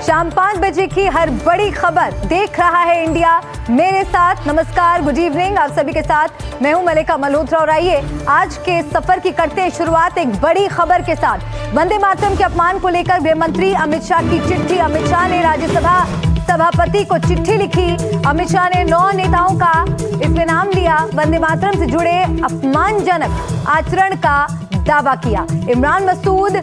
शाम 5 बजे की हर बड़ी खबर देख रहा है इंडिया मेरे साथ। नमस्कार, गुड इवनिंग आप सभी के साथ मैं हूं मलिका मल्होत्रा और आइए आज के सफर की करते हैं शुरुआत एक बड़ी खबर के साथ। वंदे मातरम के अपमान को लेकर गृह मंत्री अमित शाह की चिट्ठी। अमित शाह ने राज्यसभा सभापति को चिट्ठी लिखी। अमित शाह ने 9 नेताओं का इसमें नाम लिया। वंदे मातरम से जुड़े अपमानजनक आचरण का दावा किया। इमरान मसूद,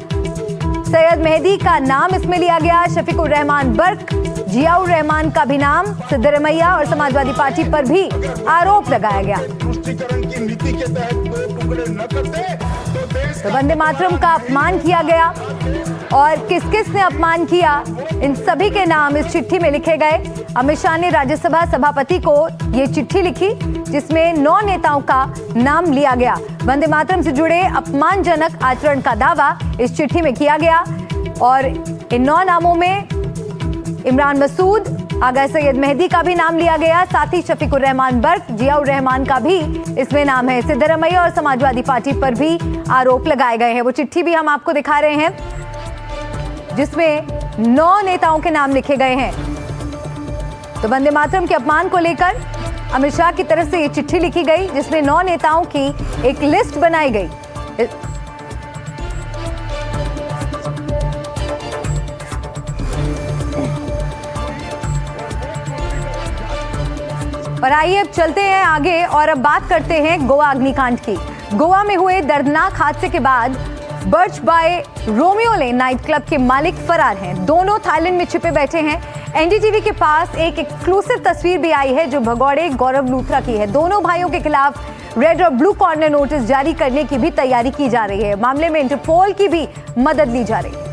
सैयद मेहदी का नाम इसमें लिया गया। शफीकुर रहमान बर्क, जियाउर रहमान का भी नाम, सिद्धरमैया और समाजवादी पार्टी पर भी आरोप लगाया गया। तो वंदे मातरम का अपमान किया गया और किस किस ने अपमान किया इन सभी के नाम इस चिट्ठी में लिखे गए। अमित शाह ने राज्यसभा सभापति को ये चिट्ठी लिखी जिसमें 9 नेताओं का नाम लिया गया। वंदे मातरम से जुड़े अपमानजनक आचरण का दावा इस चिट्ठी में किया गया और इन 9 नामों में इमरान मसूद, आगा सैयद मेहदी का भी नाम लिया गया। साथ ही शफीकुर रहमान बर्क, जियाउर रहमान का भी इसमें नाम है। सिद्धरमैया और समाजवादी पार्टी पर भी आरोप लगाए गए हैं। वो चिट्ठी भी हम आपको दिखा रहे हैं जिसमें 9 नेताओं के नाम लिखे गए हैं। तो वंदे मातरम के अपमान को लेकर अमित शाह की तरफ से ये चिट्ठी लिखी गई जिसमें 9 नेताओं की एक लिस्ट बनाई गई। और आइए अब चलते हैं आगे और अब बात करते हैं गोवा अग्निकांड की। गोवा में हुए दर्दनाक हादसे के बाद Birch by Romeo Lane night club के मालिक फरार हैं। दोनों थाईलैंड में छिपे बैठे हैं। एनडीटीवी के पास एक एक्सक्लूसिव तस्वीर भी आई है जो भगौड़े गौरव लूथरा की है। दोनों भाइयों के खिलाफ रेड और ब्लू कॉर्नर नोटिस जारी करने की भी तैयारी की जा रही है। मामले में इंटरपोल की भी मदद ली जा रही है।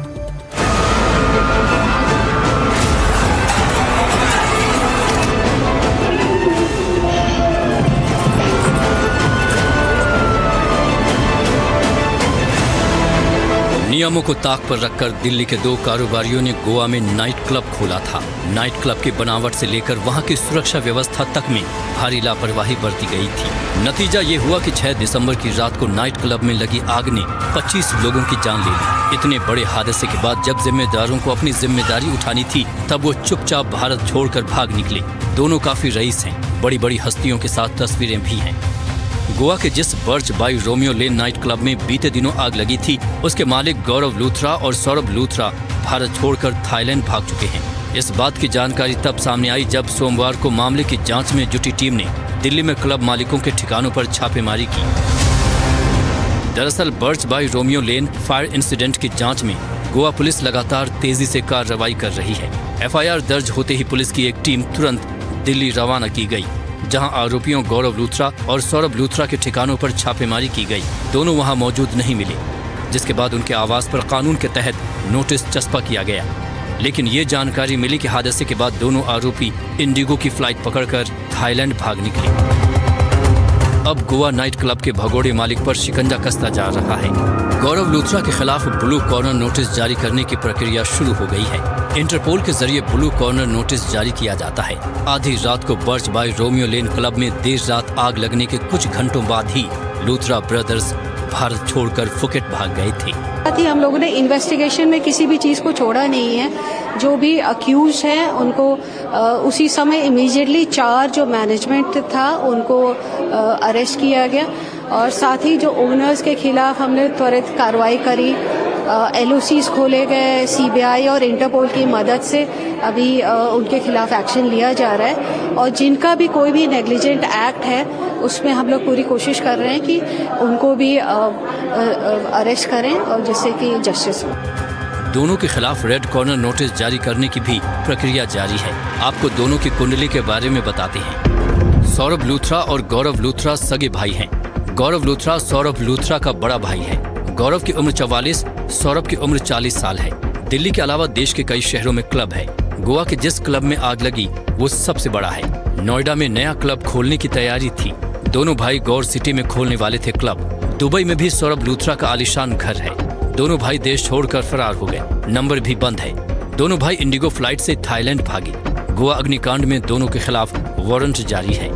नियमों को ताक पर रखकर दिल्ली के 2 कारोबारियों ने गोवा में नाइट क्लब खोला था। नाइट क्लब की बनावट से लेकर वहां की सुरक्षा व्यवस्था तक में भारी लापरवाही बरती गई थी। नतीजा ये हुआ कि 6 दिसंबर की रात को नाइट क्लब में लगी आग ने 25 लोगों की जान ले ली। इतने बड़े हादसे के बाद जब जिम्मेदारों को अपनी जिम्मेदारी उठानी थी तब वो चुपचाप भारत छोड़कर भाग निकले। दोनों काफी रईस हैं। बड़ी बड़ी हस्तियों के साथ तस्वीरें भी हैं। गोवा के जिस Birch by Romeo Lane night club में बीते दिनों आग लगी थी उसके मालिक गौरव लूथरा और सौरभ लूथरा भारत छोड़कर थाईलैंड भाग चुके हैं। इस बात की जानकारी तब सामने आई जब सोमवार को मामले की जांच में जुटी टीम ने दिल्ली में क्लब मालिकों के ठिकानों पर छापेमारी की। दरअसल Birch by Romeo Lane fire incident की जांच में गोवा पुलिस लगातार तेजी से कार्रवाई कर रही है। एफआईआर दर्ज होते ही पुलिस की एक टीम तुरंत दिल्ली रवाना की गई जहां आरोपियों गौरव लूथरा और सौरभ लूथरा के ठिकानों पर छापेमारी की गई। दोनों वहां मौजूद नहीं मिले जिसके बाद उनके आवास पर कानून के तहत नोटिस चस्पा किया गया। लेकिन ये जानकारी मिली कि हादसे के बाद दोनों आरोपी इंडिगो की फ्लाइट पकड़कर थाईलैंड भाग निकले। अब गोवा नाइट क्लब के भगोड़े मालिक पर शिकंजा कसता जा रहा है। गौरव लूथरा के खिलाफ ब्लू कॉर्नर नोटिस जारी करने की प्रक्रिया शुरू हो गई है। इंटरपोल के जरिए ब्लू कॉर्नर नोटिस जारी किया जाता है। आधी रात को Birch by Romeo Lane club में देर रात आग लगने के कुछ घंटों बाद ही लूथरा ब्रदर्स भारत छोड़कर फुकेट भाग गए थे। साथ ही हम लोगों ने इन्वेस्टिगेशन में किसी भी चीज़ को छोड़ा नहीं है। जो भी अक्यूज हैं उनको उसी समय इमीडिएटली 4 जो मैनेजमेंट था उनको अरेस्ट किया गया और साथ ही जो ओनर्स के खिलाफ हमने त्वरित कार्रवाई करी। LOCs खोले गए। CBI और इंटरपोल की मदद से अभी उनके खिलाफ एक्शन लिया जा रहा है और जिनका भी कोई भी नेग्लिजेंट एक्ट है उसमें हम लोग पूरी कोशिश कर रहे हैं कि उनको भी अरेस्ट करें और जिससे कि जस्टिस हो। दोनों के खिलाफ रेड कॉर्नर नोटिस जारी करने की भी प्रक्रिया जारी है। आपको दोनों की कुंडली के बारे में बताते हैं। सौरभ लूथरा और गौरव लूथरा सगे भाई हैं। गौरव लूथरा सौरभ लूथरा का बड़ा भाई है। गौरव की उम्र 44, सौरभ की उम्र 40 साल है। दिल्ली के अलावा देश के कई शहरों में क्लब है। गोवा के जिस क्लब में आग लगी वो सबसे बड़ा है। नोएडा में नया क्लब खोलने की तैयारी थी। दोनों भाई गौर सिटी में खोलने वाले थे क्लब। दुबई में भी सौरभ लूथरा का आलीशान घर है। दोनों भाई देश छोड़कर फरार हो गए। नंबर भी बंद है। दोनों भाई इंडिगो फ्लाइट से थाईलैंड भागे। गोवा अग्निकांड में दोनों के खिलाफ वारंट जारी है।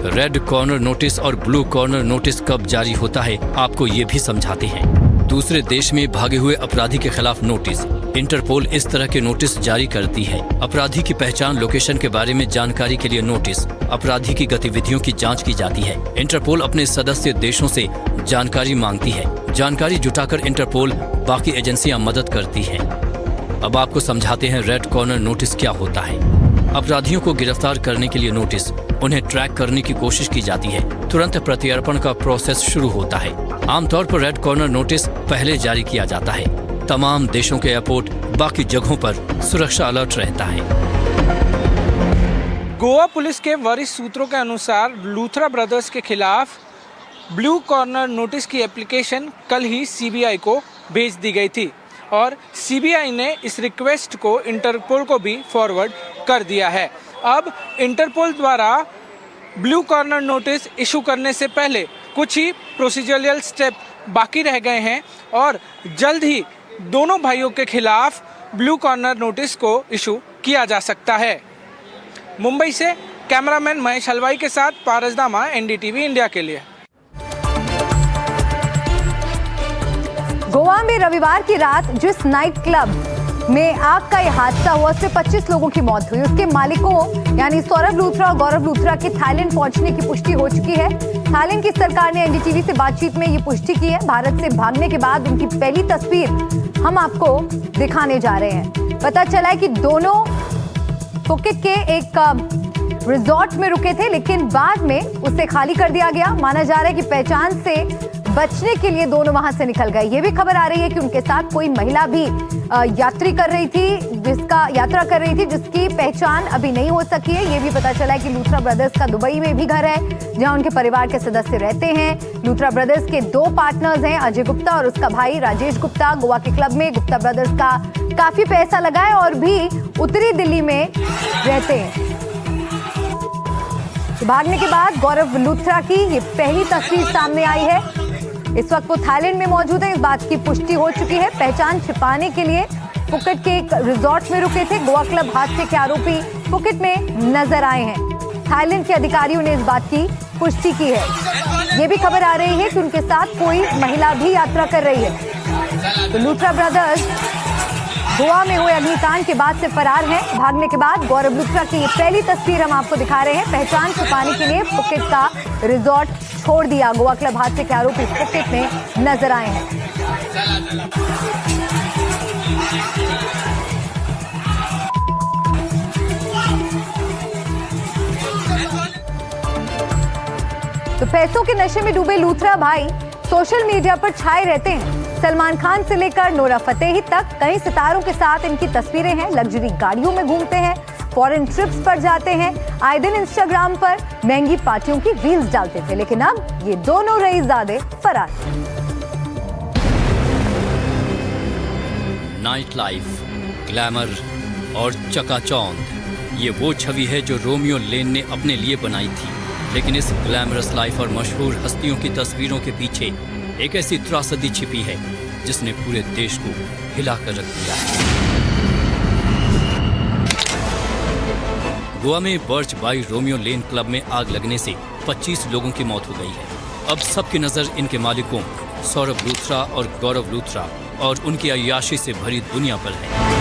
रेड कॉर्नर नोटिस और ब्लू कॉर्नर नोटिस कब जारी होता है आपको ये भी समझाते हैं। दूसरे देश में भागे हुए अपराधी के खिलाफ नोटिस इंटरपोल इस तरह के नोटिस जारी करती है। अपराधी की पहचान, लोकेशन के बारे में जानकारी के लिए नोटिस, अपराधी की गतिविधियों की जांच की जाती है। इंटरपोल अपने सदस्य देशों से जानकारी मांगती है। जानकारी जुटाकर इंटरपोल बाकी एजेंसियां मदद करती हैं। अब आपको समझाते हैं रेड कॉर्नर नोटिस क्या होता है। अपराधियों को गिरफ्तार करने के लिए नोटिस, उन्हें ट्रैक करने की कोशिश की जाती है। तुरंत प्रत्यर्पण का प्रोसेस शुरू होता है। आमतौर पर रेड कॉर्नर नोटिस पहले जारी किया जाता है। तमाम देशों के एयरपोर्ट, बाकी जगहों पर सुरक्षा अलर्ट रहता है। गोवा पुलिस के वरिष्ठ सूत्रों के अनुसार लूथरा ब्रदर्स के खिलाफ ब्लू कॉर्नर नोटिस की एप्लीकेशन कल ही सीबीआई को भेज दी गई थी और सीबीआई ने इस रिक्वेस्ट को इंटरपोल को भी फॉरवर्ड कर दिया है। अब इंटरपोल द्वारा ब्लू कॉर्नर नोटिस इशू करने से पहले कुछ ही प्रोसीजरल स्टेप बाकी रह गए हैं और जल्द ही दोनों भाइयों के खिलाफ ब्लू कॉर्नर नोटिस को इशू किया जा सकता है। मुंबई से कैमरामैन महेश हलवाई के साथ पारस दामा, एनडीटीवी इंडिया के लिए। गोवा में रविवार की रात जिस नाइट क्लब में आग का यह हादसा हुआ, उससे 25 लोगों की मौत हुई। उसके मालिकों यानी सौरभ लूथरा और गौरव लूथरा के थाईलैंड पहुंचने की पुष्टि हो चुकी है। थाईलैंड की सरकार ने एनडीटीवी से बातचीत में ये पुष्टि की है। भारत से भागने के बाद उनकी पहली तस्वीर हम आपको दिखाने जा रहे हैं। पता चला है कि दोनों फुकेट के एक रिजॉर्ट में रुके थे, लेकिन बाद में उसे खाली कर दिया गया। माना जा रहा है कि पहचान से बचने के लिए दोनों वहां से निकल गए। ये भी खबर आ रही है कि उनके साथ कोई महिला भी यात्रा कर रही थी जिसकी पहचान अभी नहीं हो सकी है। ये भी पता चला है कि लूथरा ब्रदर्स का दुबई में भी घर है, जहां उनके परिवार के सदस्य रहते हैं। लूथरा ब्रदर्स के 2 पार्टनर्स हैं, अजय गुप्ता और उसका भाई राजेश गुप्ता। गोवा के क्लब में गुप्ता ब्रदर्स का काफी पैसा लगा है और भी उत्तरी दिल्ली में रहते हैं। भागने के बाद गौरव लूथरा की ये पहली तस्वीर सामने आई है। इस वक्त वो थाईलैंड में मौजूद है। इस बात की पुष्टि हो चुकी है। पहचान छिपाने के लिए फुकेट के एक रिजॉर्ट में रुके थे। गोवा क्लब हादसे के आरोपी फुकेट में नजर आए हैं। थाईलैंड के अधिकारियों ने इस बात की पुष्टि की है। ये भी खबर आ रही है कि उनके साथ कोई महिला भी यात्रा कर रही है। तो लूथरा ब्रदर्स गोवा में हुए अग्निकांड के बाद से फरार हैं। भागने के बाद गौरव लूथरा की ये पहली तस्वीर हम आपको दिखा रहे हैं। पहचान छुपाने के लिए फुकेट का रिजॉर्ट छोड़ दिया। गोवा क्लब हादसे के आरोपी फुकेट में नजर आए हैं। तो पैसों के नशे में डूबे लूथरा भाई सोशल मीडिया पर छाए रहते हैं। सलमान खान से लेकर नोरा फतेही तक कई सितारों के साथ इनकी तस्वीरें हैं। लग्जरी गाड़ियों में घूमते हैं, फॉरेन ट्रिप्स पर जाते हैं। आए दिन इंस्टाग्राम पर महंगी पार्टियों की रील्स डालते थे, लेकिन अब ये दोनों रईसजादे फरार। नाइट लाइफ, ग्लैमर और चकाचौंध, ये वो छवि है जो रोमियो लेन ने अपने लिए बनाई थी। लेकिन इस ग्लैमरस लाइफ और मशहूर हस्तियों की तस्वीरों के पीछे एक ऐसी त्रासदी छिपी है जिसने पूरे देश को हिलाकर रख दिया है। गोवा में birch by Romeo Lane club में आग लगने से 25 लोगों की मौत हो गई है। अब सबकी नजर इनके मालिकों सौरभ लूथरा और गौरव लूथरा और उनकी अय्याशी से भरी दुनिया पर है।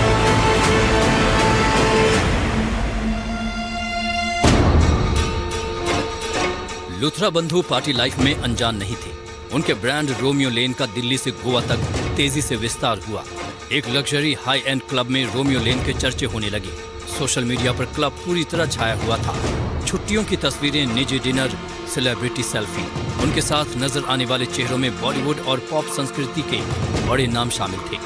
लूथरा बंधु पार्टी लाइफ में अनजान नहीं थे। उनके ब्रांड रोमियो लेन का दिल्ली से गोवा तक तेजी से विस्तार हुआ। एक लग्जरी हाई एंड क्लब में रोमियो लेन के चर्चे होने लगे। सोशल मीडिया पर क्लब पूरी तरह छाया हुआ था। छुट्टियों की तस्वीरें, निजी डिनर, सेलिब्रिटी सेल्फी, उनके साथ नजर आने वाले चेहरों में बॉलीवुड और पॉप संस्कृति के बड़े नाम शामिल थे।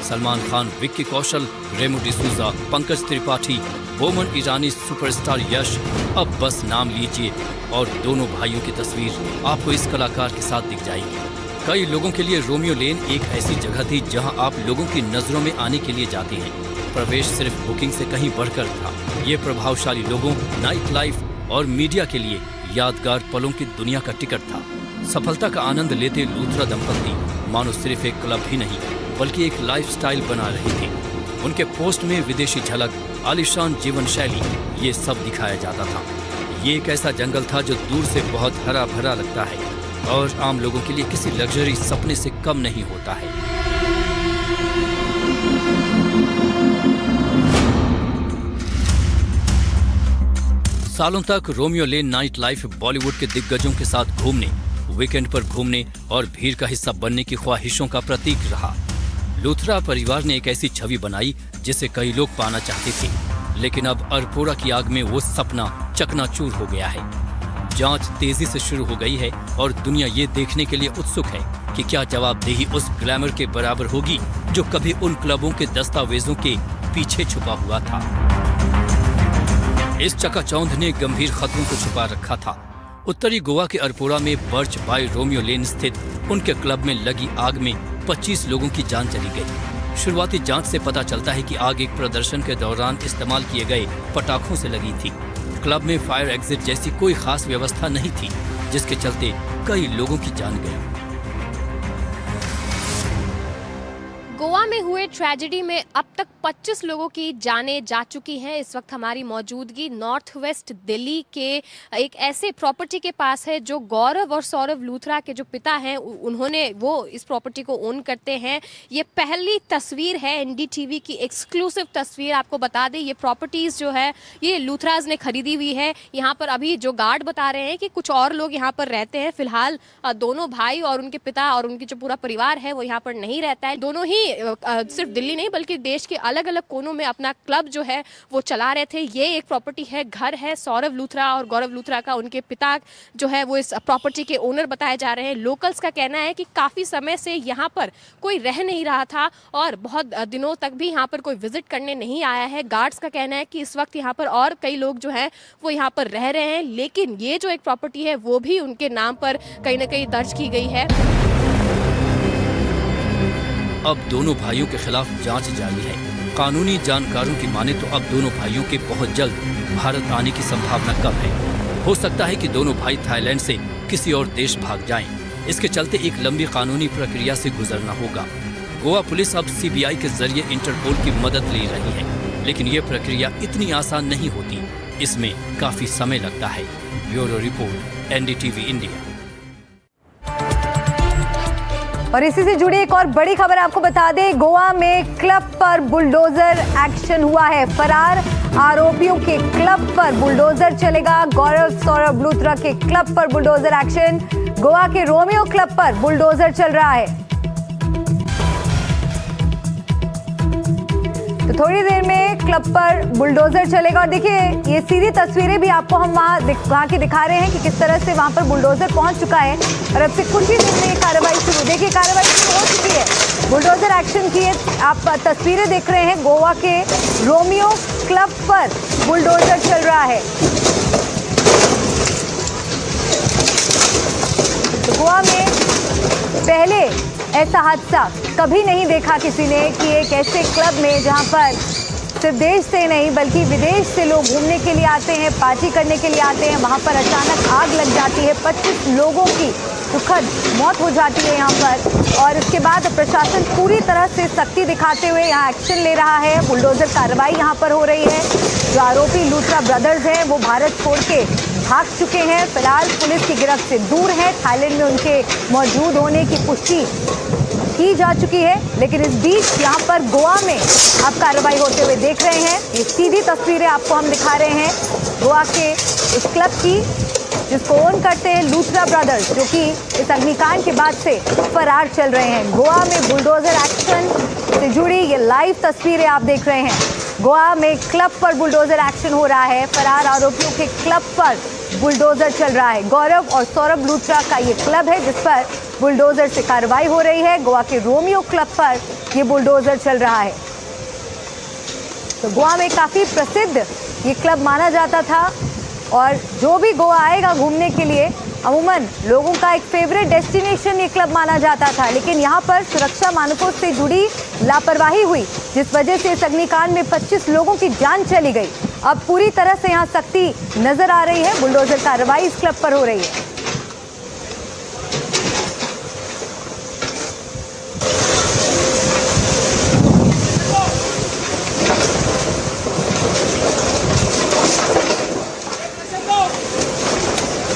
सलमान खान, विक्की कौशल, रेमो डिसूजा, पंकज त्रिपाठी, बोमन ईरानी, सुपरस्टार यश, अब बस नाम लीजिए और दोनों भाइयों की तस्वीर आपको इस कलाकार के साथ दिख जाएगी। कई लोगों के लिए रोमियो लेन एक ऐसी जगह थी जहां आप लोगों की नजरों में आने के लिए जाते हैं। प्रवेश सिर्फ बुकिंग से कहीं बढ़कर था। ये प्रभावशाली लोगों, नाइट लाइफ और मीडिया के लिए यादगार पलों की दुनिया का टिकट था। सफलता का आनंद लेते लूथरा दंपति मानो सिर्फ एक क्लब ही नहीं बल्कि एक लाइफस्टाइल बना रहे थे। उनके पोस्ट में विदेशी झलक, आलिशान जीवन शैली, ये सब दिखाया जाता था। ये एक ऐसा जंगल था जो दूर से बहुत हरा भरा लगता है और आम लोगों के लिए किसी लग्जरी सपने से कम नहीं होता है। सालों तक Romeo Lane night life Bollywood के दिग्गजों के साथ घूमने, वीकेंड पर घूमने और भीड़ का हिस्सा बनने की ख्वाहिशों का प्रतीक रहा। लूथरा परिवार ने एक ऐसी छवि बनाई जिसे कई लोग पाना चाहते थे, लेकिन अब अरपोरा की आग में वो सपना चकनाचूर हो गया है। जांच तेजी से शुरू हो गई है और दुनिया ये देखने के लिए उत्सुक है कि क्या जवाबदेही उस ग्लैमर के बराबर होगी जो कभी उन क्लबों के दस्तावेजों के पीछे छुपा हुआ था। इस चकाचौंध ने गंभीर खतरों को छुपा रखा था। उत्तरी गोवा के अरपोरा में बर्च बाय रोमियो लेन स्थित उनके क्लब में लगी आग में 25 लोगों की जान चली गई। शुरुआती जांच से पता चलता है कि आग एक प्रदर्शन के दौरान इस्तेमाल किए गए पटाखों से लगी थी। क्लब में फायर एग्जिट जैसी कोई खास व्यवस्था नहीं थी, जिसके चलते कई लोगों की जान गई। गोवा में हुए ट्रेजेडी में अब तक 25 लोगों की जानें जा चुकी हैं। इस वक्त हमारी मौजूदगी नॉर्थ वेस्ट दिल्ली के एक ऐसे प्रॉपर्टी के पास है जो गौरव और सौरभ लूथरा के जो पिता हैं उन्होंने वो इस प्रॉपर्टी को ओन करते हैं। ये पहली तस्वीर है एनडीटीवी की एक्सक्लूसिव तस्वीर। आपको बता दें ये प्रॉपर्टीज़ जो है ये लूथराज ने खरीदी हुई है। यहाँ पर अभी जो गार्ड बता रहे हैं कि कुछ और लोग यहाँ पर रहते हैं। फिलहाल दोनों भाई और उनके पिता और उनकी जो पूरा परिवार है वो यहाँ पर नहीं रहता है। दोनों ही सिर्फ दिल्ली नहीं बल्कि देश के अलग अलग कोनों में अपना क्लब जो है वो चला रहे थे। ये एक प्रॉपर्टी है, घर है सौरभ लूथरा और गौरव लूथरा का। उनके पिता जो है वो इस प्रॉपर्टी के ओनर बताए जा रहे हैं। लोकल्स का कहना है कि काफ़ी समय से यहाँ पर कोई रह नहीं रहा था और बहुत दिनों तक भी यहाँ पर कोई विजिट करने नहीं आया है। गार्ड्स का कहना है कि इस वक्त यहाँ पर और कई लोग जो हैं वो यहाँ पर रह रहे हैं, लेकिन ये जो एक प्रॉपर्टी है वो भी उनके नाम पर कहीं ना कहीं दर्ज की गई है। अब दोनों भाइयों के खिलाफ जांच जारी है। कानूनी जानकारों की माने तो अब दोनों भाइयों के बहुत जल्द भारत आने की संभावना कम है। हो सकता है कि दोनों भाई थाईलैंड से किसी और देश भाग जाएं। इसके चलते एक लंबी कानूनी प्रक्रिया से गुजरना होगा। गोवा पुलिस अब सीबीआई के जरिए इंटरपोल की मदद ले रही है, लेकिन ये प्रक्रिया इतनी आसान नहीं होती। इसमें काफी समय लगता है। Bureau report, NDTV India. और इसी से जुड़ी एक और बड़ी खबर आपको बता दें, गोवा में क्लब पर बुलडोजर एक्शन हुआ है। फरार आरोपियों के क्लब पर बुलडोजर चलेगा। गौरव सौरभ लूथरा के क्लब पर बुलडोजर एक्शन। गोवा के रोमियो क्लब पर बुलडोजर चल रहा है। तो थोड़ी देर में क्लब पर बुलडोजर चलेगा। और देखिए ये सीधी तस्वीरें भी आपको हम वहाँ की दिखा रहे हैं कि किस तरह से वहाँ पर बुलडोजर पहुँच चुका है और अब से कुछ ही देर में ये कार्रवाई शुरू। देखिए कार्रवाई शुरू हो चुकी है, बुलडोजर एक्शन की आप तस्वीरें देख रहे हैं। गोवा के रोमियो क्लब पर बुलडोजर चल रहा है। तो गोवा में पहले ऐसा हादसा कभी नहीं देखा किसी ने कि एक ऐसे क्लब में जहां पर सिर्फ देश से नहीं बल्कि विदेश से लोग घूमने के लिए आते हैं, पार्टी करने के लिए आते हैं, वहां पर अचानक आग लग जाती है। 25 लोगों की दुखद मौत हो जाती है यहाँ पर। और इसके बाद प्रशासन पूरी तरह से सख्ती दिखाते हुए यहाँ एक्शन ले रहा है। बुलडोजर कार्रवाई यहाँ पर हो रही है। जो आरोपी लूथरा ब्रदर्स हैं वो भारत छोड़ के भाग चुके हैं। फिलहाल पुलिस की गिरफ्त से दूर है। थाईलैंड में उनके मौजूद होने की पुष्टि की जा चुकी है, लेकिन इस बीच यहाँ पर गोवा में आप कार्रवाई होते हुए देख रहे हैं। ये सीधी तस्वीरें आपको हम दिखा रहे हैं गोवा के इस क्लब की जिसको ओन करते हैं लूथरा ब्रदर्स, जो कि इस अग्निकांड के बाद से फरार चल रहे हैं। गोवा में बुलडोजर एक्शन से जुड़ी ये लाइव तस्वीरें आप देख रहे हैं। गोवा में क्लब पर बुलडोजर एक्शन हो रहा है। फरार आरोपियों के क्लब पर बुलडोजर चल रहा है। गौरव और सौरभ लूथरा का ये क्लब है जिस पर बुलडोजर से कार्रवाई हो रही है। गोवा के रोमियो क्लब पर ये बुलडोजर चल रहा है। तो गोवा में काफ़ी प्रसिद्ध ये क्लब माना जाता था और जो भी गोवा आएगा घूमने के लिए अमूमन लोगों का एक फेवरेट डेस्टिनेशन ये क्लब माना जाता था। लेकिन यहाँ पर सुरक्षा मानकों से जुड़ी लापरवाही हुई जिस वजह से इस अग्निकांड में 25 लोगों की जान चली गई। अब पूरी तरह से यहाँ सख्ती नजर आ रही है। बुलडोजर कार्रवाई इस क्लब पर हो रही है।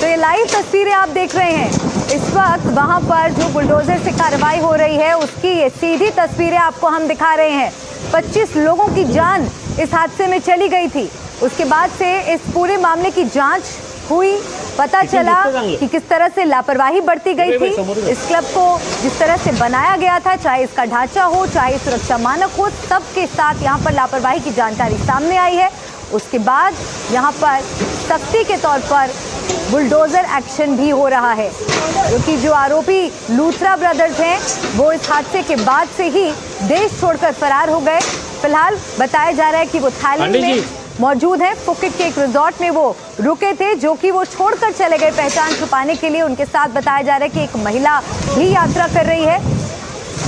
तो ये लाइव तस्वीरें आप देख रहे हैं। इस वक्त वहां पर जो बुलडोजर से कार्रवाई हो रही है उसकी ये सीधी तस्वीरें आपको हम दिखा रहे हैं। 25 लोगों की जान इस हादसे में चली गई थी। उसके बाद से इस पूरे मामले की जांच हुई, पता चला कि किस तरह से लापरवाही बरती गई थी। इस क्लब को जिस तरह से बनाया गया था, चाहे इसका ढांचा हो, चाहे सुरक्षा मानक हो, सबके साथ यहाँ पर लापरवाही की जानकारी सामने आई है। उसके बाद यहाँ पर सख्ती के तौर पर बुलडोजर एक्शन भी हो रहा है, क्योंकि जो आरोपी लूथरा ब्रदर्स हैं वो इस हादसे के बाद से ही देश छोड़कर फरार हो गए। फिलहाल बताया जा रहा है कि वो थाईलैंड में मौजूद हैं। फुकेट के एक रिजॉर्ट में वो रुके थे, जो कि वो छोड़कर चले गए पहचान छुपाने के लिए। उनके साथ बताया जा रहा है कि एक महिला भी यात्रा कर रही है।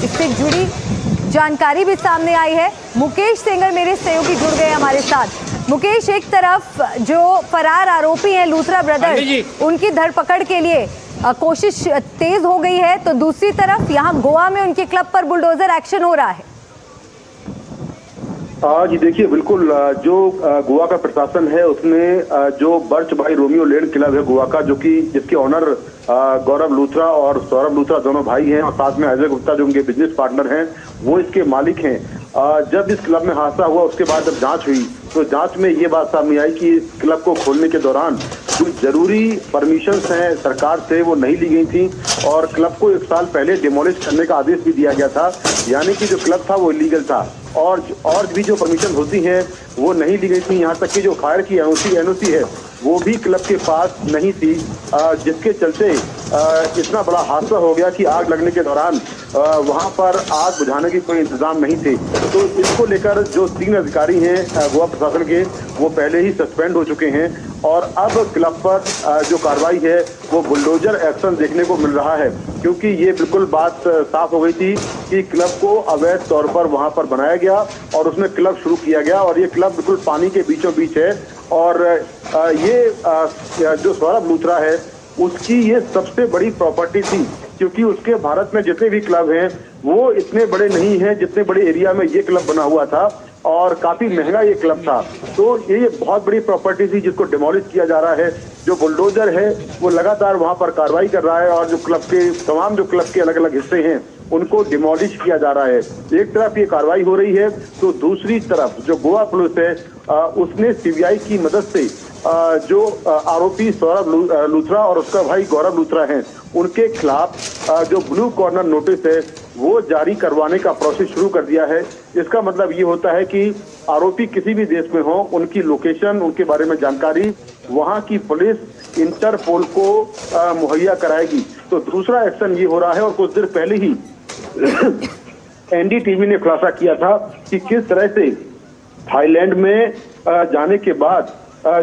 इससे जुड़ी जानकारी भी सामने आई है। मुकेश सेंगर मेरे सहयोगी जुड़ गए हमारे साथ। मुकेश, एक तरफ जो फरार आरोपी हैं लूथरा ब्रदर्स, उनकी धरपकड़ के लिए कोशिश तेज हो गई है, तो दूसरी तरफ यहाँ गोवा में उनके क्लब पर बुलडोजर एक्शन हो रहा है। जी देखिए, बिल्कुल जो गोवा का प्रशासन है उसने जो बर्च भाई रोमियो लेन क्लब है गोवा का, जो कि जिसके ऑनर गौरव लूथरा और सौरभ लूथरा दोनों भाई हैं, और साथ में अजय गुप्ता जो उनके बिजनेस पार्टनर हैं, वो इसके मालिक हैं। जब इस क्लब में हादसा हुआ उसके बाद जब जांच हुई तो जांच में ये बात सामने आई कि इस क्लब को खोलने के दौरान जो जरूरी परमिशंस हैं सरकार से वो नहीं ली गई थी, और क्लब को 1 साल पहले डिमोलिश करने का आदेश भी दिया गया था। यानी कि जो क्लब था वो इलीगल था, और भी जो परमिशन होती हैं वो नहीं दी गई थी। यहाँ तक कि जो फायर की एनओसी है वो भी क्लब के पास नहीं थी, जिसके चलते इतना बड़ा हादसा हो गया कि आग लगने के दौरान वहां पर आग बुझाने की कोई इंतजाम नहीं थे। तो इसको लेकर जो 3 अधिकारी हैं गोवा प्रशासन के, वो पहले ही सस्पेंड हो चुके हैं, और अब क्लब पर जो कार्रवाई है वो बुलडोजर एक्शन देखने को मिल रहा है, क्योंकि ये बिल्कुल बात साफ हो गई थी कि क्लब को अवैध तौर पर वहां पर बनाया गया और उसमें क्लब शुरू किया गया, और ये क्लब बिल्कुल पानी के बीचों बीच है। और ये जो सौरभ लूथरा है उसकी ये सबसे बड़ी प्रॉपर्टी थी, क्योंकि उसके भारत में जितने भी क्लब हैं वो इतने बड़े नहीं हैं जितने बड़े एरिया में ये क्लब बना हुआ था, और काफी महंगा ये क्लब था। तो ये बहुत बड़ी प्रॉपर्टी थी जिसको डिमोलिश किया जा रहा है। जो बुलडोजर है वो लगातार वहां पर कार्रवाई कर रहा है, और जो क्लब के तमाम जो क्लब के अलग अलग हिस्से हैं उनको डिमोलिश किया जा रहा है। एक तरफ ये कार्रवाई हो रही है तो दूसरी तरफ जो गोवा पुलिस है उसने सीबीआई की मदद से जो आरोपी सौरभ लूथरा और उसका भाई गौरव लूथरा हैं उनके खिलाफ जो ब्लू कॉर्नर नोटिस है वो जारी करवाने का प्रोसेस शुरू कर दिया है। इसका मतलब ये होता है कि आरोपी किसी भी देश में हो, उनकी लोकेशन, उनके बारे में जानकारी वहां की पुलिस इंटरपोल को मुहैया कराएगी। तो दूसरा एक्शन ये हो रहा है, और कुछ देर पहले ही एनडीटीवी ने खुलासा किया था कि किस तरह से थाईलैंड में जाने के बाद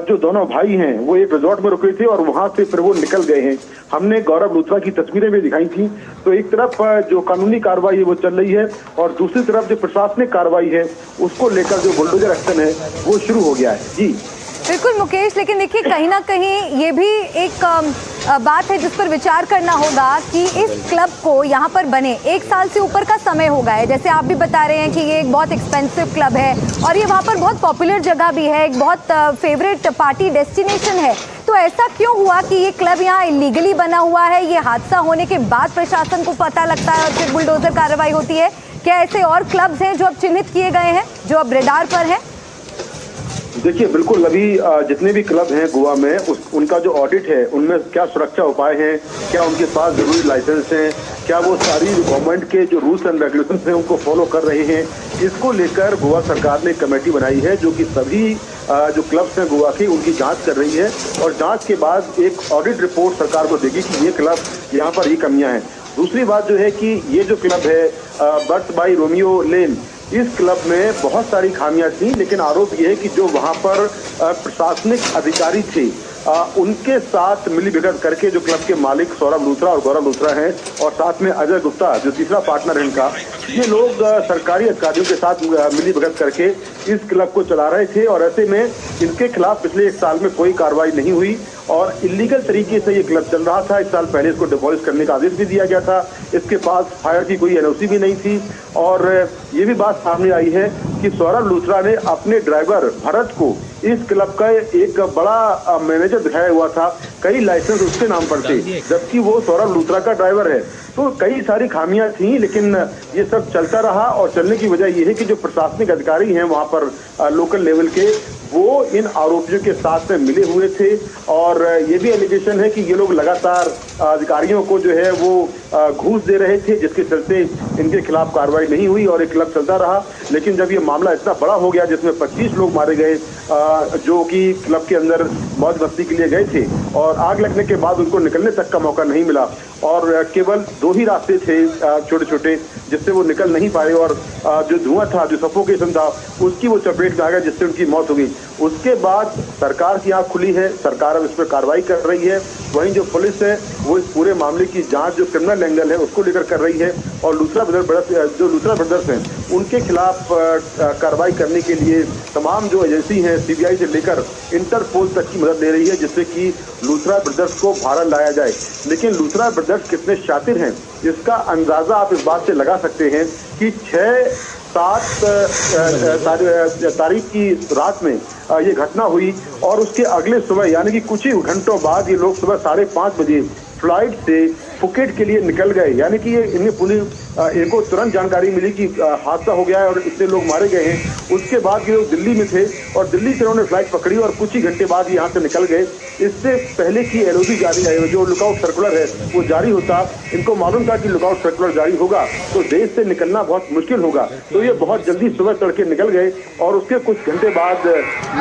जो दोनों भाई हैं वो एक रिजॉर्ट में रुके थे और वहां से फिर वो निकल गए हैं। हमने गौरव लूथरा की तस्वीरें भी दिखाई थी। तो एक तरफ जो कानूनी कार्रवाई है वो चल रही है, और दूसरी तरफ जो प्रशासनिक कार्रवाई है उसको लेकर जो बुलडोजर एक्शन है वो शुरू हो गया है। जी बिल्कुल मुकेश, लेकिन देखिए कहीं ना कहीं ये भी एक बात है जिस पर विचार करना होगा कि इस क्लब को यहाँ पर बने 1 साल से ऊपर का समय हो गया है। जैसे आप भी बता रहे हैं कि ये एक बहुत एक्सपेंसिव क्लब है और ये वहाँ पर बहुत पॉपुलर जगह भी है, एक बहुत फेवरेट पार्टी डेस्टिनेशन है। तो ऐसा क्यों हुआ कि ये क्लब यहाँ इलीगली बना हुआ है? ये हादसा होने के बाद प्रशासन को पता लगता है और फिर बुलडोजर कार्रवाई होती है। क्या ऐसे और क्लब्स हैं जो अब चिन्हित किए गए हैं, जो अब रेडार पर हैं? देखिए, बिल्कुल अभी जितने भी क्लब हैं गोवा में उनका जो ऑडिट है उनमें क्या सुरक्षा उपाय हैं, क्या उनके पास जरूरी लाइसेंस हैं, क्या वो सारी गवर्नमेंट के जो रूल्स एंड रेगुलेशंस हैं उनको फॉलो कर रहे हैं। इसको लेकर गोवा सरकार ने एक कमेटी बनाई है जो कि सभी जो क्लब्स हैं गोवा की उनकी जांच कर रही है, और जांच के बाद एक ऑडिट रिपोर्ट सरकार को देगी कि ये क्लब यहाँ पर ये कमियां हैं। दूसरी बात जो है कि ये जो क्लब है बर्थ बाई रोमियो लेन, इस क्लब में बहुत सारी खामियां थी, लेकिन आरोप यह है कि जो वहां पर प्रशासनिक अधिकारी थे उनके साथ मिलीभगत करके जो क्लब के मालिक सौरभ लूथरा और गौरव लूथरा हैं, और साथ में अजय गुप्ता जो तीसरा पार्टनर है इनका, ये लोग सरकारी अधिकारियों के साथ मिलीभगत करके इस क्लब को चला रहे थे। और ऐसे में इनके खिलाफ पिछले 1 साल में कोई कार्रवाई नहीं हुई और इलीगल तरीके से ये क्लब चल रहा था। 1 साल पहले इसको डिमोलिश करने का आदेश भी दिया गया था। इसके पास फायर की कोई एनओसी भी नहीं थी। और ये भी बात सामने आई है कि सौरभ लूथरा ने अपने ड्राइवर भरत को इस क्लब का एक बड़ा मैनेजर दिखाया हुआ था, कई लाइसेंस उसके नाम पर थे, जबकि वो सौरभ लूथरा का ड्राइवर है। तो कई सारी खामियां थी, लेकिन ये सब चलता रहा, और चलने की वजह ये है कि जो प्रशासनिक अधिकारी हैं वहां पर लोकल लेवल के, वो इन आरोपियों के साथ में मिले हुए थे। और ये भी एलिगेशन है कि ये लोग लगातार अधिकारियों को जो है वो घूस दे रहे थे, जिसके चलते इनके खिलाफ कार्रवाई नहीं हुई और एक क्लब चलता रहा। लेकिन जब ये मामला इतना बड़ा हो गया, जिसमें 25 लोग मारे गए जो कि क्लब के अंदर मौज मस्ती के लिए गए थे, और आग लगने के बाद उनको निकलने तक का मौका नहीं मिला और केवल 2 ही रास्ते थे छोटे छोटे जिससे वो निकल नहीं पाए, और जो धुआं था, जो सफोकेशन था, उसकी वो चपेट में आ गया, जिससे उनकी मौत हो गई। उसके बाद सरकार की आंख खुली है, सरकार अब इस पर कार्रवाई कर रही है। वहीं जो पुलिस है वो इस पूरे मामले की जांच जो क्रिमिनल एंगल है उसको लेकर कर रही है, और लूथरा ब्रदर्स हैं उनके खिलाफ कार्रवाई करने के लिए तमाम जो एजेंसी हैं सीबीआई से लेकर इंटरपोल तक की मदद ले रही है, जिससे कि लूथरा ब्रदर्स को भारत लाया जाए। लेकिन लूथरा ब्रदर्स कितने शातिर हैं इसका अंदाजा आप इस बात से लगा सकते हैं कि 6-7 तारीख की रात में ये घटना हुई, और उसके अगले सुबह यानी कि कुछ ही घंटों बाद ये लोग सुबह 5:30 बजे फ्लाइट से फुकेट के लिए निकल गए। यानी कि ये इनको तुरंत जानकारी मिली कि हादसा हो गया है और इतने लोग मारे गए हैं। उसके बाद ये लोग दिल्ली में थे और दिल्ली से उन्होंने फ्लाइट पकड़ी और कुछ ही घंटे बाद यहाँ से निकल गए। इससे पहले की एलओसी जारी है, जो लुकआउट सर्कुलर है वो जारी होता, इनको मालूम था कि लुकआउट सर्कुलर जारी होगा तो देश से निकलना बहुत मुश्किल होगा, तो ये बहुत जल्दी सुबह तड़के निकल गए और उसके कुछ घंटे बाद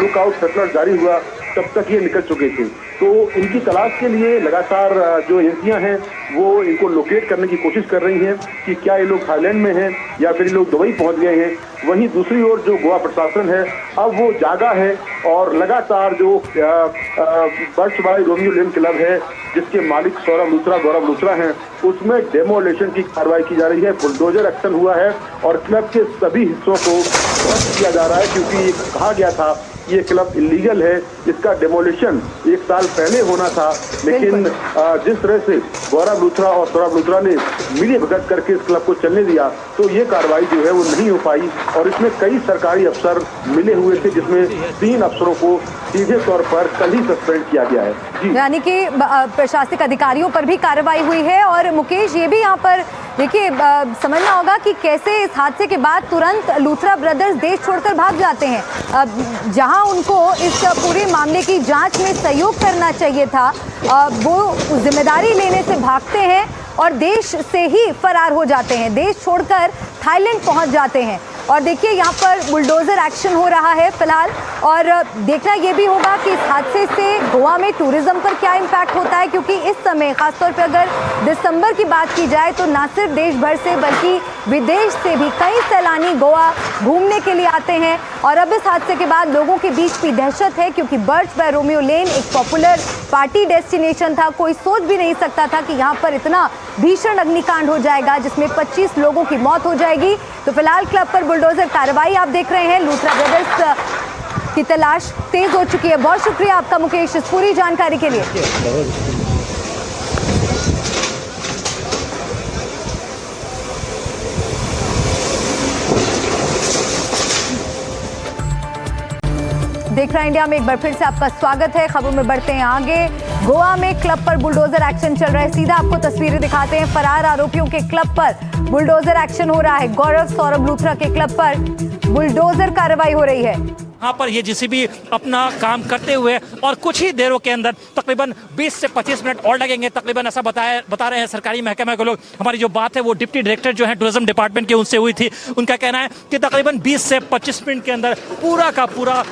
लुकआउट सर्कुलर जारी हुआ, तब तक ये निकल चुके थे। तो इनकी तलाश के लिए लगातार जो एजेंसियां हैं वो इनको लोकेट करने की कोशिश कर रही हैं कि क्या ये लोग थाईलैंड में हैं या फिर ये लोग दुबई पहुंच गए हैं। वहीं दूसरी ओर जो गोवा प्रशासन है अब वो जागा है और लगातार जो बर्ड्स रोमियो लेन क्लब है जिसके मालिक गौरव लूथरा हैं, उसमें डेमोलेशन की कार्रवाई की जा रही है। बुलडोजर एक्शन हुआ है और क्लब के सभी हिस्सों को ध्वस्त किया जा रहा है, क्योंकि कहा गया था ये क्लब इलीगल है, इसका डेमोलिशन 1 साल पहले होना था। लेकिन जिस तरह से गौरव लूथरा और सौरभ लूथरा ने मिली भगत करके इस क्लब को चलने दिया, तो ये कार्रवाई जो है वो नहीं हो पाई और इसमें कई सरकारी अफसर मिले हुए थे, जिसमें 3 अफसरों को सीधे तौर पर कल ही सस्पेंड किया गया है। जी, यानी कि प्रशासनिक अधिकारियों पर भी कार्रवाई हुई है। और मुकेश, ये भी यहाँ पर देखिए समझना होगा कि कैसे इस हादसे के बाद तुरंत लूथरा ब्रदर्स देश छोड़कर भाग जाते हैं। जहां उनको इस पूरे मामले की जांच में सहयोग करना चाहिए था, वो जिम्मेदारी लेने से भागते हैं और देश से ही फरार हो जाते हैं, देश छोड़कर थाईलैंड पहुंच जाते हैं। और देखिए यहाँ पर बुलडोजर एक्शन हो रहा है फिलहाल, और देखना ये भी होगा कि इस हादसे से गोवा में टूरिज्म पर क्या इम्पैक्ट होता है, क्योंकि इस समय खासतौर पे अगर दिसंबर की बात की जाए तो ना सिर्फ देश भर से बल्कि विदेश से भी कई सैलानी गोवा घूमने के लिए आते हैं। और अब इस हादसे के बाद लोगों के बीच भी दहशत है, क्योंकि बर्ड्स बाय रोमियो लेन एक पॉपुलर पार्टी डेस्टिनेशन था। कोई सोच भी नहीं सकता था कि यहाँ पर इतना भीषण अग्निकांड हो जाएगा जिसमें 25 लोगों की मौत हो जाएगी। तो फिलहाल क्लब पर बुलडोजर कार्रवाई आप देख रहे हैं। लूथरा ब्रदर्स की तलाश तेज हो चुकी है। बहुत शुक्रिया आपका मुकेश इस पूरी जानकारी के लिए। देख रहे हैं इंडिया में, एक बार फिर से आपका स्वागत है। खबरों में बढ़ते हैं आगे। गोवा में क्लब पर बुलडोजर एक्शन चल रहा है। सीधा आपको तस्वीरें दिखाते हैं। फरार आरोपियों के क्लब पर बुलडोजर एक्शन हो रहा है। सौरभ लूथरा के क्लब पर बुलडोजर कार्रवाई हो रही है। यहाँ पर ये जेसीबी अपना काम करते हुए और कुछ ही देरों के अंदर तकरीबन 20 से 25 मिनट और लगेंगे, तकरीबन ऐसा बता रहे हैं सरकारी महकमे के लोग। हमारी जो बात है वो डिप्टी डायरेक्टर जो है टूरिज्म डिपार्टमेंट के उनसे हुई थी। उनका कहना है कि तकरीबन 20 से 25 मिनट के अंदर पूरा का पूरा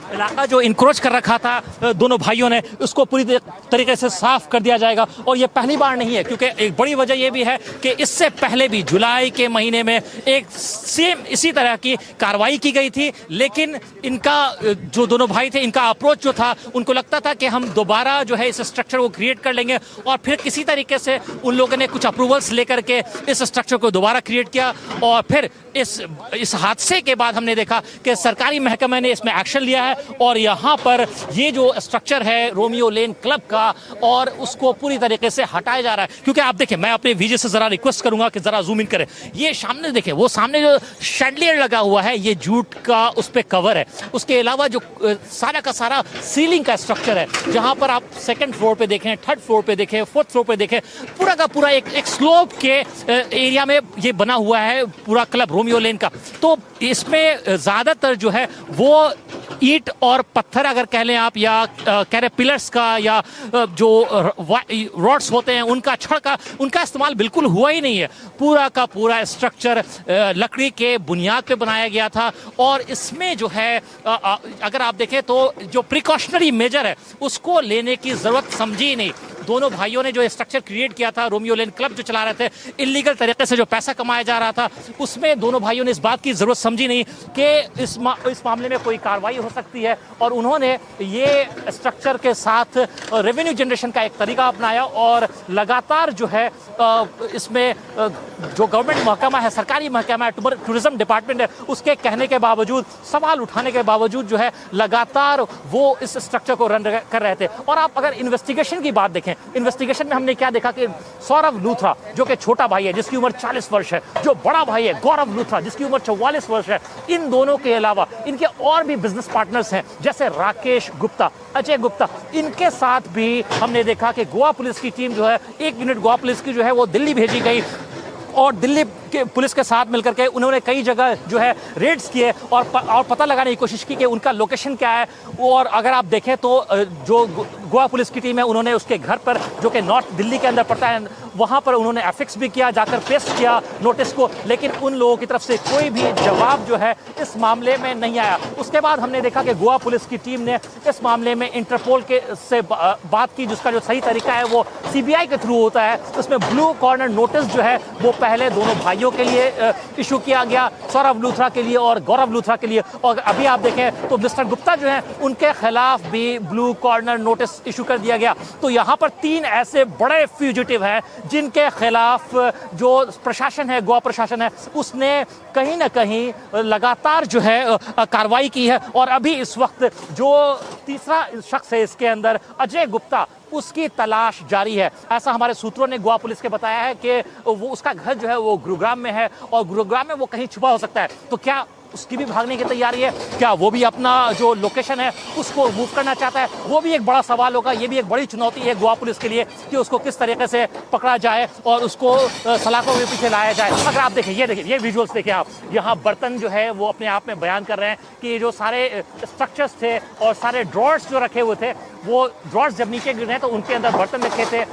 इलाका जो इंक्रोच कर रखा था दोनों भाइयों ने, उसको पूरी तरीके से साफ कर दिया जाएगा। और ये पहली बार नहीं है, क्योंकि एक बड़ी वजह ये भी है कि इससे पहले भी जुलाई के महीने में एक सेम इसी तरह की कार्रवाई की गई थी। लेकिन इनका जो दोनों भाई थे, इनका अप्रोच जो था, उनको लगता था कि हम दोबारा जो है इस स्ट्रक्चर को क्रिएट कर लेंगे, और फिर किसी तरीके से उन लोगों ने कुछ अप्रूवल्स लेकर के इस स्ट्रक्चर को दोबारा क्रिएट किया। और फिर इस हादसे के बाद हमने देखा कि सरकारी महकमे ने इसमें एक्शन लिया है और यहाँ पर ये जो स्ट्रक्चर है रोमियो लेन क्लब का, और उसको पूरी तरीके से हटाया जा रहा है। क्योंकि आप देखें, मैं अपने विजय से जरा रिक्वेस्ट करूंगा कि जरा जूम इन करें। ये सामने देखें, वो सामने जो शैंडलियर लगा हुआ है ये जूट का उस पे कवर है। उसके अलावा जो सारा का सारा सीलिंग का स्ट्रक्चर है, जहां पर आप 2nd फ्लोर पे देखें, 3rd फ्लोर पे देखें, 4th फ्लोर पे देखें, पूरा का पूरा एक स्लोप के एरिया में ये बना हुआ है पूरा क्लब रोमियो लेन का। तो इसमें ज्यादातर जो है वो ईंट और पत्थर अगर कह लें आप, या कह रहे पिलर्स का, या जो रॉड्स होते हैं उनका, छड़ का, उनका इस्तेमाल बिल्कुल हुआ ही नहीं है। पूरा का पूरा स्ट्रक्चर लकड़ी के बुनियाद पे बनाया गया था। और इसमें जो है अगर आप देखें तो जो प्रिकॉशनरी मेजर है उसको लेने की जरूरत समझी ही नहीं। दोनों भाइयों ने जो स्ट्रक्चर क्रिएट किया था, रोमियो लेन क्लब जो चला रहे थे, इलीगल तरीके से जो पैसा कमाया जा रहा था, उसमें दोनों भाइयों ने इस बात की जरूरत समझी नहीं कि इस मामले में कोई कार्रवाई हो सकती है। और उन्होंने ये स्ट्रक्चर के साथ रेवेन्यू जनरेशन का एक तरीका अपनाया और लगातार जो है इसमें जो गवर्नमेंट महकमा है, सरकारी महकमा है, टूरिज्म डिपार्टमेंट है, उसके कहने के बावजूद, सवाल उठाने के बावजूद जो है लगातार वो इस स्ट्रक्चर को रन कर रहे थे। और आप अगर इन्वेस्टिगेशन की बात देखें, इन्वेस्टिगेशन में हमने क्या देखा कि सौरभ लूथरा जो कि छोटा भाई है जिसकी उम्र 40 वर्ष है, जो बड़ा भाई है गौरव लूथरा जिसकी उम्र 44 वर्ष है, इन दोनों के अलावा इनके और भी बिजनेस पार्टनर्स हैं जैसे राकेश गुप्ता, अजय गुप्ता, इनके साथ भी हमने देखा कि गोवा पुलिस की टीम जो है, एक यूनिट गोवा पुलिस की जो है वो दिल्ली भेजी गई और दिल्ली के पुलिस के साथ मिलकर के उन्होंने कई जगह जो है रेड्स किए और पता लगाने की कोशिश की कि उनका लोकेशन क्या है। और अगर आप देखें तो जो गोवा पुलिस की टीम है उन्होंने उसके घर पर, जो कि नॉर्थ दिल्ली के अंदर पड़ता है, वहाँ पर उन्होंने एफिक्स भी किया, जाकर पेस्ट किया नोटिस को, लेकिन उन लोगों की तरफ से कोई भी जवाब जो है इस मामले में नहीं आया। उसके बाद हमने देखा कि गोवा पुलिस की टीम ने इस मामले में इंटरपोल के से बात की, जिसका जो सही तरीका है वो CBI के थ्रू होता है। उसमें ब्लू कॉर्नर नोटिस जो है वो पहले दोनों भाइयों के लिए इशू किया गया, सौरभ लूथरा के लिए और गौरव लूथरा के लिए। और अभी आप देखें तो मिस्टर गुप्ता जो है उनके खिलाफ भी ब्लू कॉर्नर नोटिस इशू कर दिया गया। तो यहाँ पर 3 ऐसे बड़े फ्यूजिटिव हैं जिनके खिलाफ जो प्रशासन है, गोवा प्रशासन है, उसने कहीं ना कहीं लगातार जो है कार्रवाई की है। और अभी इस वक्त जो तीसरा शख्स है इसके अंदर, अजय गुप्ता, उसकी तलाश जारी है। ऐसा हमारे सूत्रों ने गोवा पुलिस के बताया है कि वो उसका घर जो है वो गुरुग्राम में है और गुरुग्राम में वो कहीं छुपा हो सकता है। तो क्या उसकी भी भागने की तैयारी है? क्या वो भी अपना जो लोकेशन है उसको मूव करना चाहता है? वो भी एक बड़ा सवाल होगा। ये भी एक बड़ी चुनौती है गोवा पुलिस के लिए कि उसको किस तरीके से पकड़ा जाए और उसको सलाखों के पीछे लाया जाए। अगर आप देखें, ये विजुअल्स देखें आप, यहाँ बर्तन जो है वो अपने आप में बयान कर रहे हैं कि ये जो सारे स्ट्रक्चर्स थे और सारे ड्रॉर्स जो रखे हुए थे, वो ड्रॉर्स जब नीचे गिरे तो उनके अंदर बर्तन रखे थे,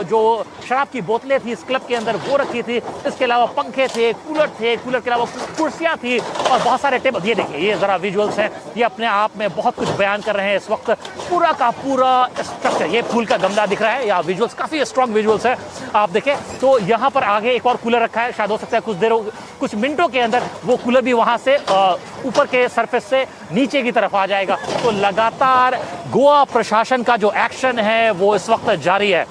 जो शराब की बोतलें थी इस क्लब के अंदर वो रखी थी। इसके अलावा पंखे थे, कूलर थे, कूलर के अलावा कुर्सियाँ थी और बहुत सारे टेबल। ये देखिए, ये ज़रा विजुअल्स हैं, ये अपने आप में बहुत कुछ बयान कर रहे हैं। इस वक्त पूरा का पूरा स्ट्रक्चर, ये फूल का गमला दिख रहा है, या विजुअल्स काफ़ी स्ट्रॉन्ग विजुअल्स है। आप देखें तो यहाँ पर आगे एक और कूलर रखा है, शायद हो सकता है कुछ मिनटों के अंदर वो कूलर भी वहाँ से ऊपर के सरफेस से नीचे की तरफ आ जाएगा। तो लगातार गोवा प्रशासन का जो एक्शन है वो इस वक्त जारी है।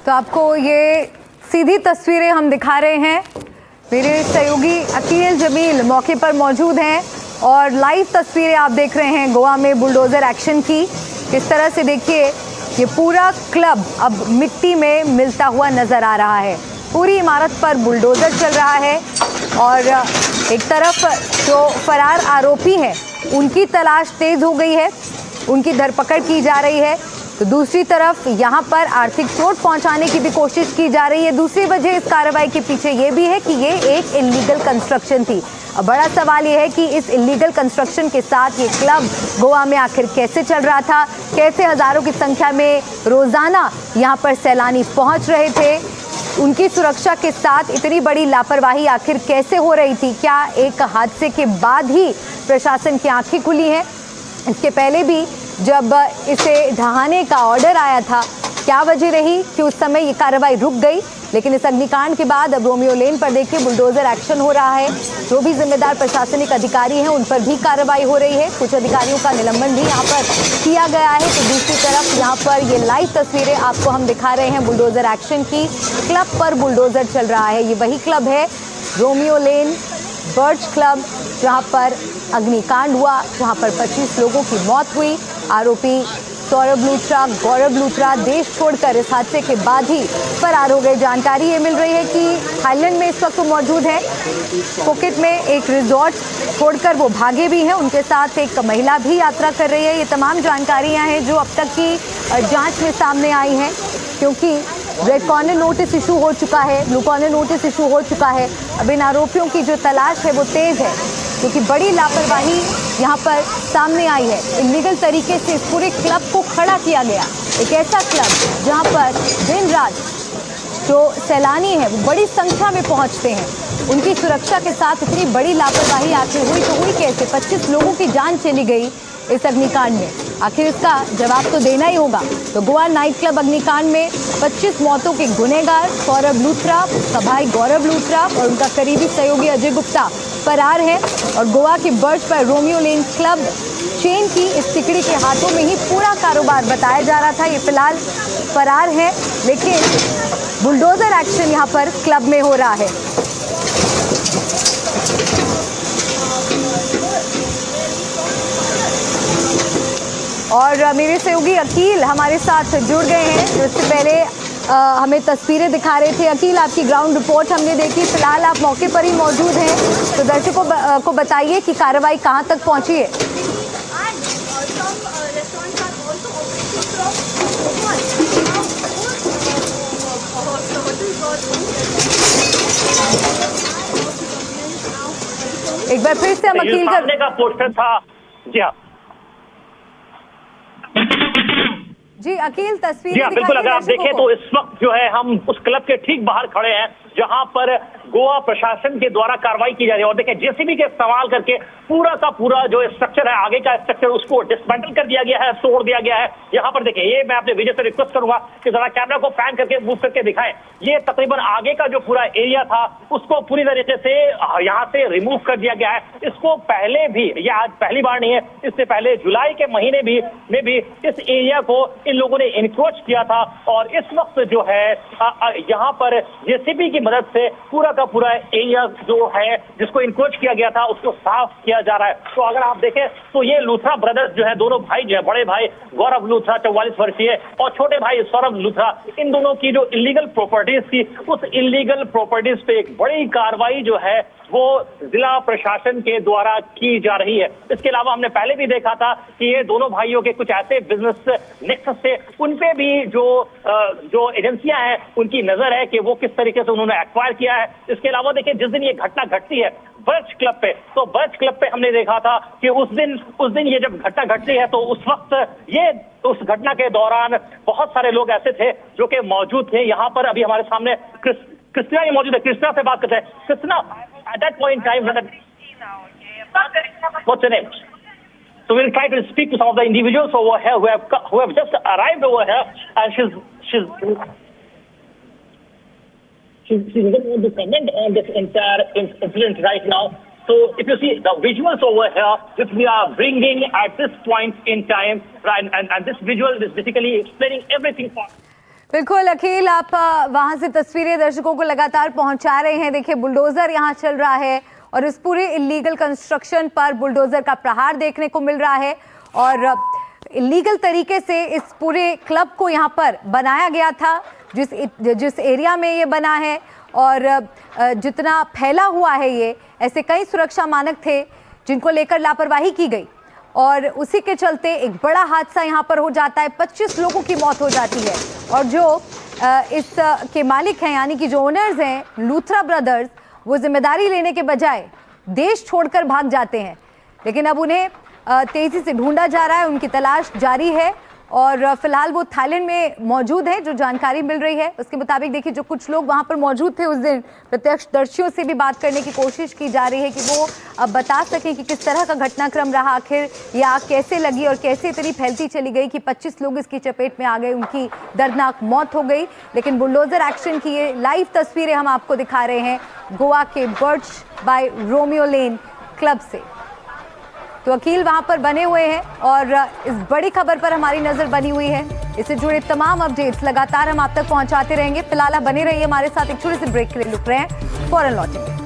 तो आपको ये सीधी तस्वीरें हम दिखा रहे हैं। मेरे सहयोगी अकील जमील मौके पर मौजूद हैं और लाइव तस्वीरें आप देख रहे हैं गोवा में बुलडोजर एक्शन की। किस तरह से देखिए, ये पूरा क्लब अब मिट्टी में मिलता हुआ नजर आ रहा है। पूरी इमारत पर बुलडोजर चल रहा है और एक तरफ जो फरार आरोपी हैं उनकी तलाश तेज हो गई है, उनकी धरपकड़ की जा रही है, तो दूसरी तरफ यहाँ पर आर्थिक चोट पहुँचाने की भी कोशिश की जा रही है। दूसरी वजह इस कार्रवाई के पीछे ये भी है कि ये एक इलीगल कंस्ट्रक्शन थी। अब बड़ा सवाल ये है कि इस इलीगल कंस्ट्रक्शन के साथ ये क्लब गोवा में आखिर कैसे चल रहा था, कैसे हज़ारों की संख्या में रोज़ाना यहाँ पर सैलानी पहुँच रहे थे, उनकी सुरक्षा के साथ इतनी बड़ी लापरवाही आखिर कैसे हो रही थी? क्या एक हादसे के बाद ही प्रशासन की आंखें खुली हैं? इसके पहले भी जब इसे ढहाने का ऑर्डर आया था, क्या वजह रही कि उस समय ये कार्रवाई रुक गई? लेकिन इस अग्निकांड के बाद अब रोमियो लेन पर देखिए बुलडोजर एक्शन हो रहा है। जो भी जिम्मेदार प्रशासनिक अधिकारी हैं उन पर भी कार्रवाई हो रही है। कुछ अधिकारियों का निलंबन भी यहाँ पर किया गया है। तो दूसरी तरफ यहाँ पर ये लाइव तस्वीरें आपको हम दिखा रहे हैं बुलडोजर एक्शन की। क्लब पर बुलडोजर चल रहा है। ये वही क्लब है रोमियो लेन बर्च क्लब जहाँ पर अग्निकांड हुआ, जहाँ पर 25 लोगों की मौत हुई। आरोपी सौरभ लूथरा, गौरव लूथरा देश छोड़कर इस हादसे के बाद ही फरार हो गए। जानकारी ये मिल रही है कि थाईलैंड में इस वक्त वो मौजूद है। फुकेट में एक रिजॉर्ट छोड़कर वो भागे भी हैं। उनके साथ एक महिला भी यात्रा कर रही है। ये तमाम जानकारियां हैं जो अब तक की जांच में सामने आई हैं, क्योंकि रेड कॉर्नर नोटिस इशू हो चुका है, ब्लू कॉर्नर नोटिस इशू हो चुका है। अब इन आरोपियों की जो तलाश है वो तेज है, क्योंकि बड़ी लापरवाही यहाँ पर सामने आई है। इलीगल तरीके से इस पूरे क्लब को खड़ा किया गया, एक ऐसा क्लब जहाँ पर दिन रात जो सैलानी हैं वो बड़ी संख्या में पहुँचते हैं, उनकी सुरक्षा के साथ इतनी बड़ी लापरवाही आखिर हुई तो हुई कैसे? 25 लोगों की जान चली गई इस अग्निकांड में, आखिर इसका जवाब तो देना ही होगा। तो गोवा नाइट क्लब अग्निकांड में 25 मौतों के गुनहगार सौरभ लूथरा, उसका भाई गौरव लूथरा और उनका करीबी सहयोगी अजय गुप्ता फरार है। और गोवा के बर्च पर रोमियो लेन क्लब चेन की इस तिकड़ी के हाथों में ही पूरा कारोबार बताया जा रहा था। ये फिलहाल फरार है, लेकिन बुलडोजर एक्शन यहाँ पर क्लब में हो रहा है। और मेरे सहयोगी अकील हमारे साथ जुड़ गए हैं, जो इससे पहले हमें तस्वीरें दिखा रहे थे। अकील, आपकी ग्राउंड रिपोर्ट हमने देखी, फिलहाल आप मौके पर ही मौजूद हैं, तो दर्शकों को बताइए कि कार्रवाई कहां तक पहुंची है। एक बार फिर से हम अकील का पोस्टर था। जी हाँ जी अकील, तस्वीर जी हाँ बिल्कुल। अगर आप देखें तो इस वक्त जो है हम उस क्लब के ठीक बाहर खड़े हैं, जहां पर गोवा प्रशासन के द्वारा कार्रवाई की जा रही है। और देखें जेसीबी के इस्तेमाल करके पूरा का पूरा जो स्ट्रक्चर है, आगे का स्ट्रक्चर, उसको डिसमेंटल कर दिया गया है, तोड़ दिया गया है। यहाँ पर देखें, ये मैं अपने विजय से रिक्वेस्ट करूंगा कि जरा कैमरा को पैन करके मूव करके दिखाएं। ये तकरीबन आगे का जो पूरा एरिया था उसको पूरी तरीके से यहाँ से रिमूव कर दिया गया है। इसको पहले भी, ये आज पहली बार नहीं है, इससे पहले जुलाई के महीने में भी इस एरिया को इन लोगों ने इंक्रोच किया था। और इस वक्त जो है यहाँ पर जेसीबी की मदद से पूरा का पूरा एरिया जो है जिसको इंक्रोच किया गया था उसको साफ किया जा रहा है। तो अगर आप देखें तो ये लूथरा ब्रदर्स जो है, दोनों भाई जो है, बड़े भाई गौरव लूथरा 44 वर्षीय और छोटे भाई सौरभ लूथरा, इन दोनों की जो इलीगल प्रॉपर्टीज थी, उस इलीगल प्रॉपर्टीज पे एक बड़ी कार्रवाई जो है वो जिला प्रशासन के द्वारा की जा रही है। इसके अलावा हमने पहले भी देखा था कि ये दोनों भाइयों के कुछ ऐसे बिजनेस नेक्सस थे, उनपे भी जो एजेंसियां हैं उनकी नजर है कि वो किस तरीके से उन्होंने एक्वायर किया है। इसके अलावा देखिए, जिस दिन ये घटना घटती है बर्च क्लब पे, तो बर्च क्लब पे हमने देखा था कि उस दिन ये जब घटना घटती है तो उस वक्त ये उस घटना के दौरान बहुत सारे लोग ऐसे थे जो कि मौजूद थे। यहाँ पर अभी हमारे सामने कृष्णा ये मौजूद है, कृष्णा से बात करते हैं। Krishna, at that point in time, what's your name? So we'll try to speak to some of the individuals over here who have just arrived over here, and she doesn't want to comment on this entire incident right now. So if you see the visuals over here, which we are bringing at this point in time, right, and this visual is basically explaining everything for. बिल्कुल अखिल, आप वहां से तस्वीरें दर्शकों को लगातार पहुंचा रहे हैं। देखिए, बुलडोजर यहां चल रहा है और इस पूरे इलीगल कंस्ट्रक्शन पर बुलडोजर का प्रहार देखने को मिल रहा है। और इलीगल तरीके से इस पूरे क्लब को यहां पर बनाया गया था, जिस एरिया में ये बना है और जितना फैला हुआ है ये, ऐसे कई सुरक्षा मानक थे जिनको लेकर लापरवाही की गई और उसी के चलते एक बड़ा हादसा यहाँ पर हो जाता है। 25 लोगों की मौत हो जाती है और जो इस के मालिक हैं, यानी कि जो ओनर्स हैं लूथरा ब्रदर्स, वो जिम्मेदारी लेने के बजाय देश छोड़कर भाग जाते हैं। लेकिन अब उन्हें तेज़ी से ढूंढा जा रहा है, उनकी तलाश जारी है और फिलहाल वो थाईलैंड में मौजूद है। जो जानकारी मिल रही है उसके मुताबिक देखिए, जो कुछ लोग वहाँ पर मौजूद थे उस दिन, प्रत्यक्षदर्शियों से भी बात करने की कोशिश की जा रही है कि वो अब बता सकें कि किस तरह का घटनाक्रम रहा, आखिर ये आग कैसे लगी और कैसे इतनी फैलती चली गई कि 25 लोग इसकी चपेट में आ गए, उनकी दर्दनाक मौत हो गई। लेकिन बुलडोजर एक्शन की ये लाइव तस्वीरें हम आपको दिखा रहे हैं गोवा के Birch by Romeo Lane club से। तो वकील वहां पर बने हुए हैं और इस बड़ी खबर पर हमारी नजर बनी हुई है। इससे जुड़े तमाम अपडेट्स लगातार हम आप तक पहुंचाते रहेंगे। फिलहाल आप बने रहिए हमारे साथ, एक छोटे से ब्रेक के लिए रुक रहे हैं, फौरन लौटेंगे।